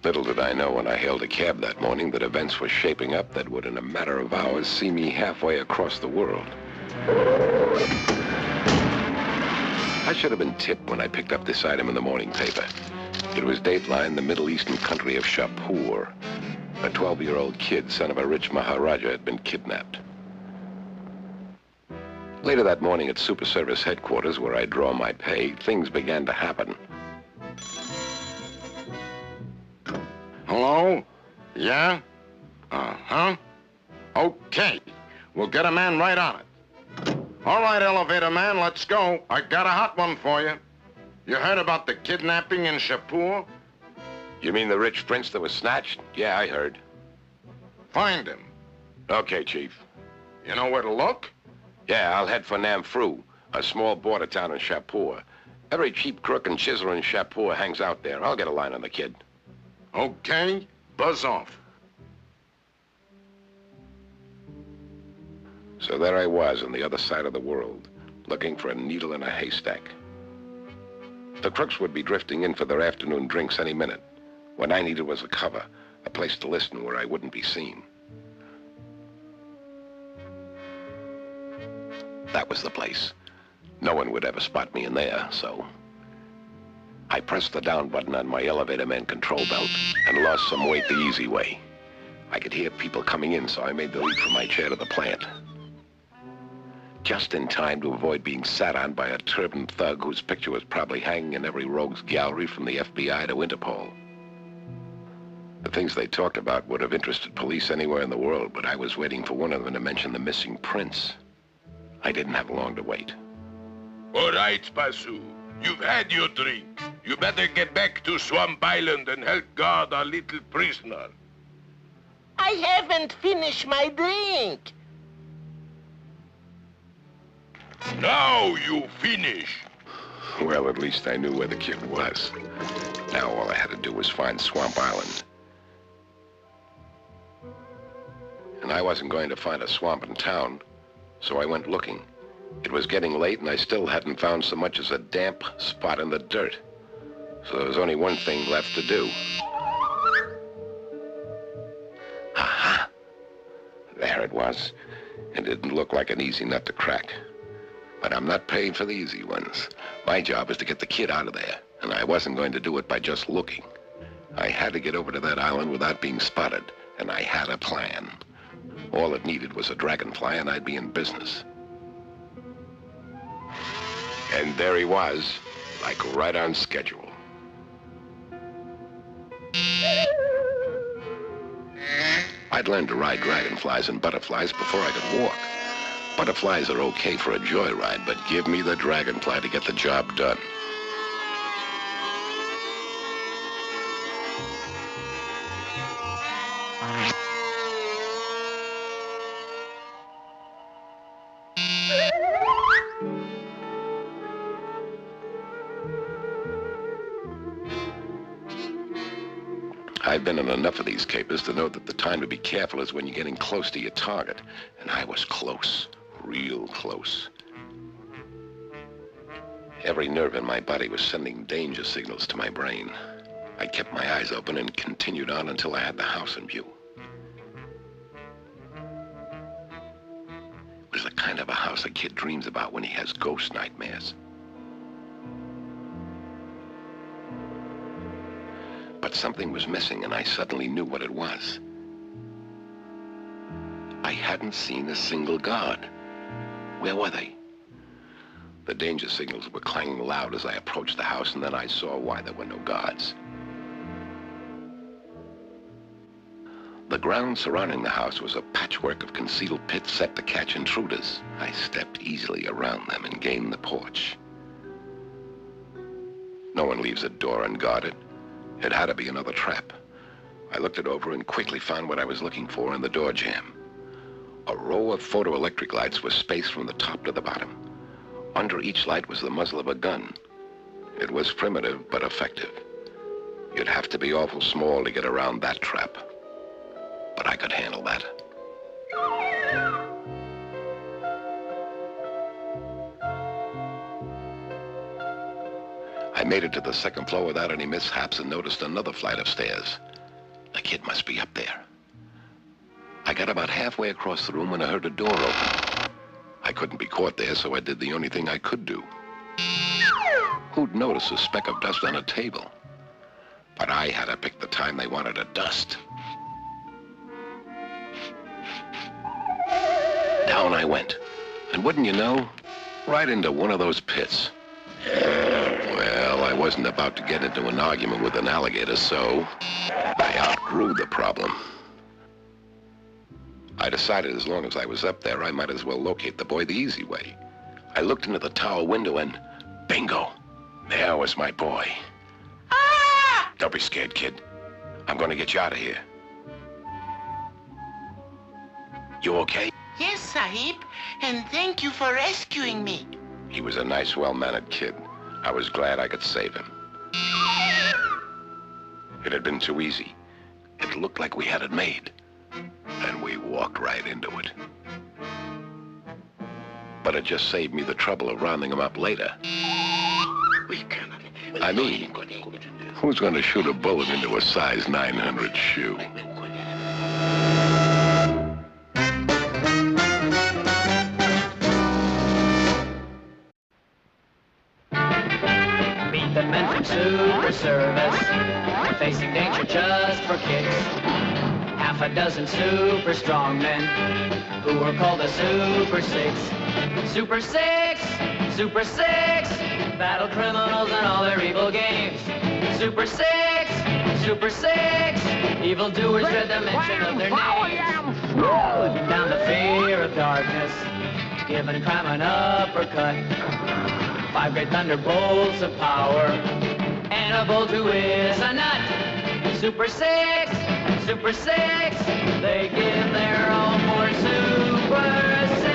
Little did I know when I hailed a cab that morning that events were shaping up that would, in a matter of hours, see me halfway across the world. I should have been tipped when I picked up this item in the morning paper. It was dateline the Middle Eastern country of Shapoor. A 12-year-old kid, son of a rich Maharaja, had been kidnapped. Later that morning at Super Service headquarters, where I draw my pay, things began to happen. Hello? Yeah? Uh-huh. Okay. We'll get a man right on it. All right, elevator man, let's go. I got a hot one for you. You heard about the kidnapping in Shapoor? You mean the rich prince that was snatched? Yeah, I heard. Find him. Okay, Chief. You know where to look? Yeah, I'll head for Nam Phu, a small border town in Shapoor. Every cheap crook and chiseler in Shapoor hangs out there. I'll get a line on the kid. Okay, buzz off. So there I was on the other side of the world, looking for a needle in a haystack. The crooks would be drifting in for their afternoon drinks any minute. What I needed was a cover, a place to listen where I wouldn't be seen. That was the place. No one would ever spot me in there, so I pressed the down button on my elevator man control belt and lost some weight the easy way. I could hear people coming in, so I made the leap from my chair to the plant. Just in time to avoid being sat on by a turbaned thug whose picture was probably hanging in every rogue's gallery from the FBI to Interpol. The things they talked about would have interested police anywhere in the world, but I was waiting for one of them to mention the missing prince. I didn't have long to wait. All right, Pasu. You've had your drink. You better get back to Swamp Island and help guard our little prisoner. I haven't finished my drink. Now you finish. Well, at least I knew where the kid was. Now all I had to do was find Swamp Island. And I wasn't going to find a swamp in town, so I went looking. It was getting late, and I still hadn't found so much as a damp spot in the dirt. So there was only one thing left to do. Aha! There it was. It didn't look like an easy nut to crack. But I'm not paying for the easy ones. My job is to get the kid out of there, and I wasn't going to do it by just looking. I had to get over to that island without being spotted, and I had a plan. All it needed was a dragonfly, and I'd be in business. And there he was, like right on schedule. I'd learned to ride dragonflies and butterflies before I could walk. Butterflies are okay for a joyride, but give me the dragonfly to get the job done. I've been in enough of these capers to know that the time to be careful is when you're getting close to your target. And I was close, real close. Every nerve in my body was sending danger signals to my brain. I kept my eyes open and continued on until I had the house in view. It was the kind of a house a kid dreams about when he has ghost nightmares. But something was missing, and I suddenly knew what it was. I hadn't seen a single guard. Where were they? The danger signals were clanging loud as I approached the house, and then I saw why there were no guards. The ground surrounding the house was a patchwork of concealed pits set to catch intruders. I stepped easily around them and gained the porch. No one leaves a door unguarded. It had to be another trap. I looked it over and quickly found what I was looking for in the door jamb. A row of photoelectric lights was spaced from the top to the bottom. Under each light was the muzzle of a gun. It was primitive, but effective. You'd have to be awful small to get around that trap. But I could handle that. I made it to the second floor without any mishaps and noticed another flight of stairs. The kid must be up there. I got about halfway across the room when I heard a door open. I couldn't be caught there, so I did the only thing I could do. Who'd notice a speck of dust on a table? But I had to pick the time they wanted to dust. Down I went, and wouldn't you know, right into one of those pits. Well, I wasn't about to get into an argument with an alligator, so I outgrew the problem. I decided as long as I was up there, I might as well locate the boy the easy way. I looked into the tower window and bingo, there was my boy. Ah! Don't be scared, kid. I'm gonna get you out of here. You okay? Yes, Sahib, and thank you for rescuing me. He was a nice, well-mannered kid. I was glad I could save him. It had been too easy. It looked like we had it made. And we walked right into it. But it just saved me the trouble of rounding him up later. I mean, who's going to shoot a bullet into a size 900 shoe? Meet the men from Super Service, facing danger just for kicks. Half a dozen super strong men who were called the Super Six. Super Six, Super Six, battle criminals and all their evil games. Super Six, Super Six, evildoers dread the mention of their names. Putting down the fear of darkness, giving crime an uppercut. 5 great thunderbolts of power, and a bolt who is a nut. Super Six, Super Six, they give their all for Super Six.